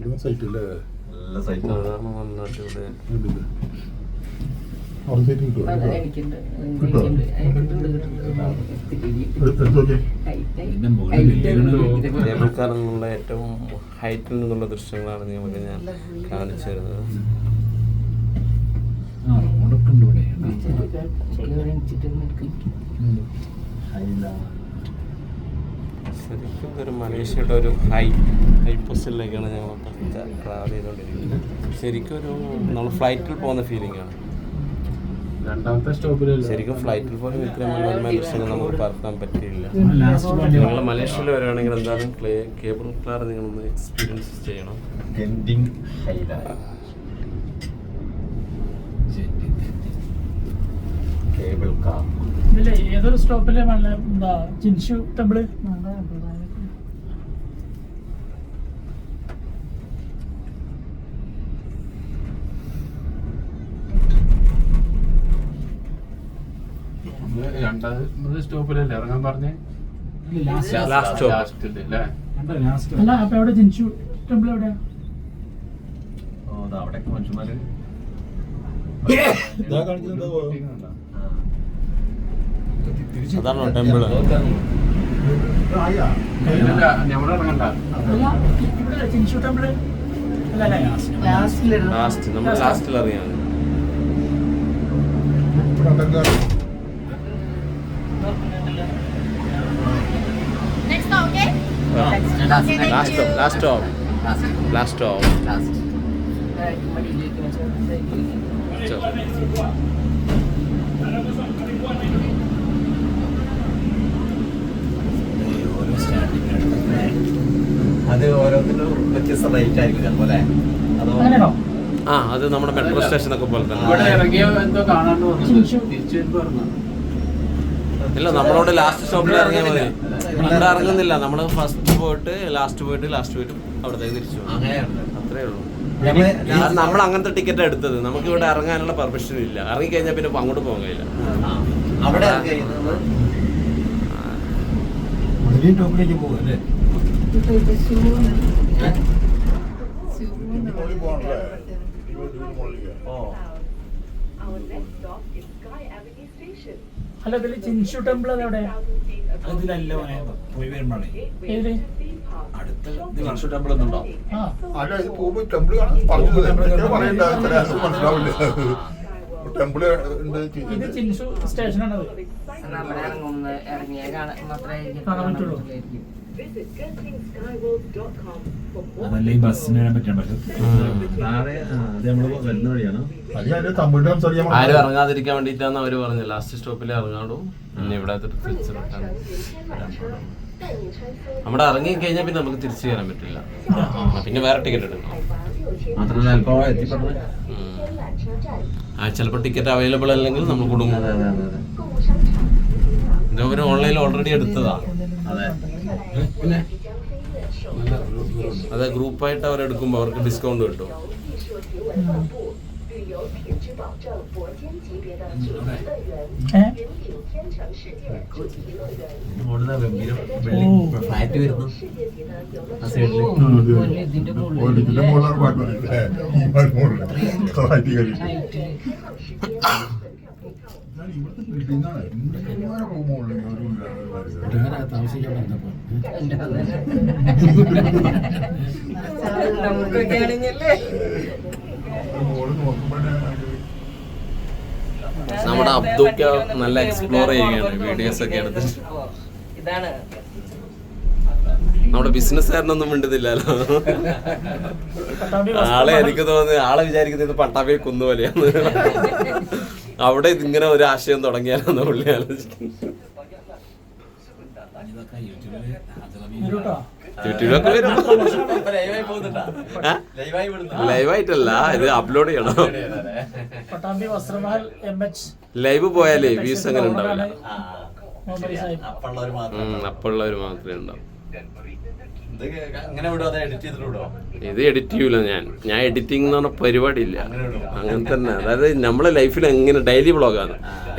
Cable കാറിൽ നിന്നുള്ള ഏറ്റവും ഹൈറ്റിൽ നിന്നുള്ള ദൃശ്യങ്ങളാണ് നിങ്ങൾക്ക് ഞാൻ കാണിച്ചു തരുന്നത്. ശരിക്കും ഒരു മലേഷ്യയുടെ ഒരു ഹൈ പൊസിഷനിലേക്കാണ് ഞങ്ങൾ ട്രാവൽ ചെയ്തുകൊണ്ടിരിക്കുന്നത്. ശരിക്കും ഒരു നമ്മൾ ഫ്ലൈറ്റിൽ പോകുന്ന ഫീലിംഗ് ആണ്. രണ്ടാമത്തെ സ്റ്റോപ്പിൽ ശരിക്കും ഫ്ലൈറ്റിൽ പോലും ഇത്രയും മനോഹരമായ ദൃശ്യങ്ങൾ നമുക്ക് പറക്കാൻ പറ്റിയില്ല. നിങ്ങൾ മലേഷ്യയിൽ വരികയാണെങ്കിൽ എന്തായാലും കേബിൾ കാർ നിങ്ങളൊന്ന് എക്സ്പീരിയൻസ് ചെയ്യണം. കേബിൾ കാർ ഏതൊരു സ്റ്റോപ്പിലെ എന്താ ജിൻഷു ടെമ്പിള് രണ്ടാമത് സ്റ്റോപ്പിലല്ലേ ഇറങ്ങാൻ പറഞ്ഞേ? അല്ല അപ്പൊ എവിടെ ജിൻഷു ടെമ്പിൾ എവിടെയാ? അവിടെ മനുഷ്യന്മാര് അതാണോ ടെമ്പിള്? ഇറങ്ങണ്ട ജിൻഷു ടെമ്പിള് ലാസ്റ്റ് നമ്മൾ ലാസ്റ്റിൽ അറിയാം. Last stop. അത് ഓരോന്നിനും വ്യത്യസ്ത റേറ്റ് ആയിരിക്കും ചിലപ്പോ. അത് നമ്മുടെ മെട്രോ സ്റ്റേഷനൊക്കെ പോലെ തന്നെ. ഇവിടെ ഇറങ്ങിയ എന്തോ കാണാണ്ട് തിരിച്ചു പറഞ്ഞു. ഇല്ല, നമ്മളോട് ലാസ്റ്റ് സ്റ്റോപ്പിൽ ഇറങ്ങിയാൽ മതി. ഇവിടെ ഇറങ്ങുന്നില്ല, നമ്മൾ ഫസ്റ്റ് പോയിട്ട് ലാസ്റ്റ് പോയിട്ട് അവിടത്തേക്ക് തിരിച്ചു. അത്രേ ഉള്ളൂ. നമ്മൾ അങ്ങനത്തെ ടിക്കറ്റ് എടുത്തത്. നമുക്ക് ഇവിടെ ഇറങ്ങാനുള്ള പെർമിഷൻ ഇല്ല. ഇറങ്ങിക്കഴിഞ്ഞാൽ പിന്നെ അങ്ങോട്ട് പോകാൻ കഴിയില്ല. ടോപ്പിലേക്ക് പോകും. അല്ല ഇതില് ജിൻഷു ടെമ്പിൾ എവിടെ? പോയി വരുമ്പോഴേ ഏത് അടുത്ത ജിൻഷു ടെമ്പിൾ ഒന്നുണ്ടോ? ഇത് ജിൻഷു സ്റ്റേഷനാണത്. കാണാൻ പറ്റുള്ളൂ. അതല്ലേ ഈ ബസ്സിന് വരാൻ പറ്റാൻ പറ്റും. വരുന്ന വഴിയാണ്. ആരും ഇറങ്ങാതിരിക്കാൻ വേണ്ടിയിട്ടാണ് അവര് പറഞ്ഞത് ലാസ്റ്റ് സ്റ്റോപ്പിൽ ഇറങ്ങാടൂ. പിന്നെ ഇവിടെ നമ്മുടെ ഇറങ്ങി കഴിഞ്ഞാൽ പിന്നെ നമുക്ക് തിരിച്ചു കയറാൻ പറ്റില്ല. പിന്നെ വേറെ ടിക്കറ്റ് എടുക്കണം. ചിലപ്പോൾ ടിക്കറ്റ് അവൈലബിൾ അല്ലെങ്കിൽ നമ്മൾ കുടുങ്ങും. ഇതവര് ഓൺലൈനിൽ ഓൾറെഡി എടുത്തതാ. അതെ, ഗ്രൂപ്പായിട്ട് അവരെടുക്കുമ്പോൾ അവർക്ക് ഡിസ്കൗണ്ട് കിട്ടും. ഫ്ലാറ്റ് വരുന്നു ആ സൈഡില്. താമസിക്കാൻ പറഞ്ഞപ്പോ നമ്മുടെ അബ്ദുക്ക നല്ല എക്സ്പ്ലോർ ചെയ്യുകയാണ്, വീഡിയോസ് ഒക്കെ എടുത്തിട്ട്. നമ്മുടെ ബിസിനസ്സുകാരനൊന്നും മിണ്ടുന്നില്ലല്ലോ. എനിക്ക് തോന്നുന്നു ആളെ വിചാരിക്കുന്നത് ഇത് പട്ടാമ്പി കുന്നുപോലെയാണ്. അവിടെ ഇതിങ്ങനെ ഒരു ആശയം തുടങ്ങിയാലെന്ന് പുള്ളി ആലോചിക്കുന്നത്. യൂട്യൂബിലൊക്കെ വരും. ലൈവായിട്ടല്ല, ഇത് അപ്ലോഡ് ചെയ്യണം. ലൈവ് പോയാലേ വ്യൂസ് അങ്ങനെ ഉണ്ടാവില്ല. അപ്പുള്ളവർ മാത്രമേ ഉണ്ടാവും. അങ്ങനെ വിടും, അത് എഡിറ്റ് ചെയ്തിട്ട് വിടുമോ? ഇത് എഡിറ്റ് ചെയ്യൂല ഞാൻ എഡിറ്റിംഗ് എന്ന് പറഞ്ഞ പരിപാടിയില്ല. അങ്ങനെ തന്നെ, അതായത് നമ്മളെ ലൈഫിൽ എങ്ങനെ ഡെയിലി വ്ളോഗാണ്,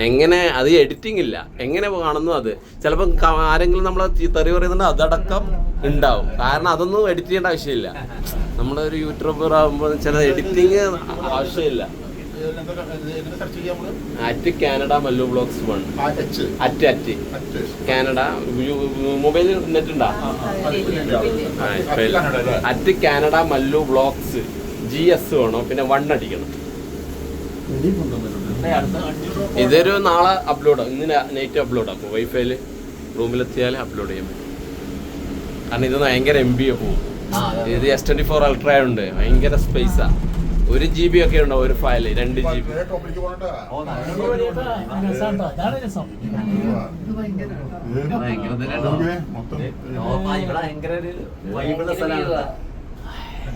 എങ്ങനെ അത് എഡിറ്റിംഗ് ഇല്ല, എങ്ങനെ കാണുന്നു അത്. ചിലപ്പോൾ ആരെങ്കിലും നമ്മളെ തെറി പറയുന്നുണ്ട്, അതടക്കം ഉണ്ടാവും. കാരണം അതൊന്നും എഡിറ്റ് ചെയ്യേണ്ട ആവശ്യമില്ല. നമ്മളൊരു യൂട്യൂബർ ആകുമ്പോൾ ചില എഡിറ്റിംഗ് ആവശ്യമില്ല. At Canada Mallu blogs 1 at Canada mobile net ഉണ്ടാ at Canada Mallu blogs GS വേണോ, പിന്നെ 1 അടിക്കണം. ഇതൊരു നാളെ അപ്ലോഡ്, ഇന്ന് നൈറ്റ് അപ്ലോഡ് ആക്കും. വൈഫൈയിൽ റൂമിലെത്തിയാൽ അപ്ലോഡ് ചെയ്യാൻ പറ്റും. കാരണം ഇത് ഭയങ്കര MB പോകും. ഇത് S24 അൾട്ര ഉണ്ട്, ഭയങ്കര സ്പേസാ. 1 GB ഒക്കെ ഉണ്ടാവും ഒരു ഫയല്, 2 GB.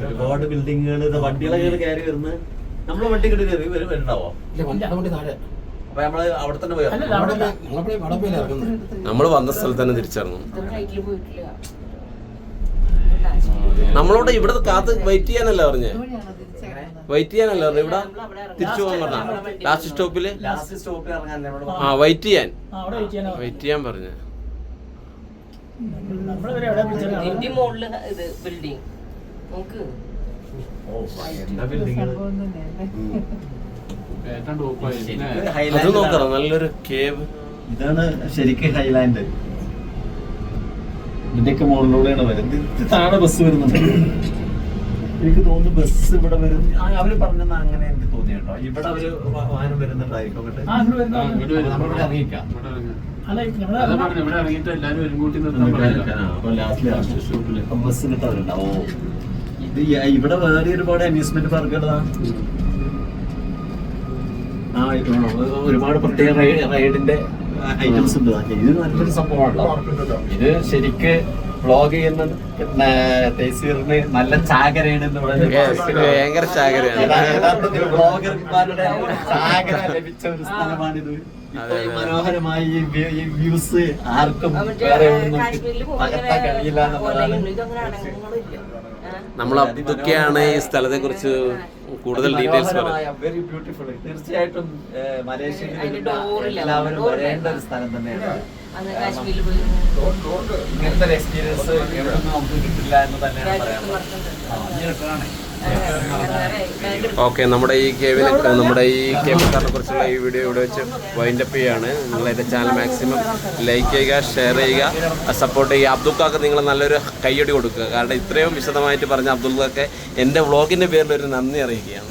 ഒരുപാട് ബിൽഡിങ്ങുകൾ, വണ്ടികളൊക്കെ കയറി വരുന്നത്. നമ്മള് വണ്ടി കിട്ടി വരുന്നുണ്ടാവോ? അപ്പൊ നമ്മള് അവിടെ തന്നെ പോയി നമ്മള് വന്ന സ്ഥലത്ത് തന്നെ തിരിച്ചിറങ്ങും. നമ്മളോട് ഇവിടെ കാത്ത് വെയിറ്റ് ചെയ്യാനല്ല പറഞ്ഞേ, വെയിറ്റ് ചെയ്യാനല്ല പറഞ്ഞു. ഇവിടെ തിരിച്ചു പോകാൻ പറഞ്ഞ ലാസ്റ്റ് സ്റ്റോപ്പില് വെയിറ്റ് ചെയ്യാൻ പറഞ്ഞു. അത് നോക്കണം, നല്ലൊരു കേവ്. ഇതാണ് ശരിക്കും ഹൈലാൻഡ്. ഇതിന്റെയൊക്കെ മുകളിലൂടെയാണ് വരുന്നത്. താഴെ ബസ് വരുന്നുണ്ട്. എനിക്ക് തോന്നുന്നു ബസ് ഇവിടെ വരും. അവര് പറഞ്ഞെന്നാ അങ്ങനെ എനിക്ക് തോന്നി കേട്ടോ. ഇവിടെ അവര് വാഹനം വരുന്നുണ്ടായിരിക്കും. നമ്മളിവിടെ ഇറങ്ങിക്കാം. ബസ് കിട്ടാറുണ്ടാവോ? ഇത് ഇവിടെ വേറെ ഒരുപാട് അമ്യൂസ്മെന്റ് പാർക്കുകളാ. ഒരുപാട് പ്രത്യേക റൈഡിന്റെ ഐറ്റംസ് ഉണ്ട്. ഇത് നല്ലൊരു സംഭവമാണല്ലോ. ഇത് ശരിക്ക് വ്ളോഗ് ചെയ്യുന്ന തൈസീറിന് നല്ല ചാകരയാണ് എന്ന് പറയുന്നത്. ഭയങ്കര ചാകരയാണ്. വ്ളോഗർമാരുടെ ചാകര ലഭിച്ച ഒരു സ്ഥലമാണിത്. മനോഹരമായ ഈ വ്യൂസ് ആർക്കും വേറെ പകർത്താൻ കഴിയില്ല എന്നുള്ളതാണ്. നമ്മൾ അബ്ദുക്കയാണ് ഈ സ്ഥലത്തെ കുറിച്ച് കൂടുതൽ ഡീറ്റെയിൽസ് പറയാം. Very beautiful. തീർച്ചയായിട്ടും മലേഷ്യയിൽ എല്ലാവരും വരേണ്ട ഒരു സ്ഥലം തന്നെയാണ്. ഇങ്ങനത്തെ ഒരു എക്സ്പീരിയൻസ് എവിടെയൊന്നും നമുക്ക് കിട്ടില്ല എന്ന് തന്നെയാണ് പറയാൻ. ഓക്കെ, നമ്മുടെ ഈ കേവിനെ കുറിച്ചുള്ള ഈ വീഡിയോ ഇവിടെ വെച്ച് വൈൻഡപ്പ് ചെയ്യാണ്. നിങ്ങൾ എൻ്റെ ചാനൽ മാക്സിമം ലൈക്ക് ചെയ്യുക, ഷെയർ ചെയ്യുക, സപ്പോർട്ട് ചെയ്യുക. അബ്ദുൽക്കാക്ക് നിങ്ങൾ നല്ലൊരു കയ്യടി കൊടുക്കുക. കാരണം ഇത്രയും വിശദമായിട്ട് പറഞ്ഞ അബ്ദുൽക്കാക്ക് എൻ്റെ വ്ളോഗിൻ്റെ പേരിലൊരു നന്ദി അറിയിക്കുകയാണ്.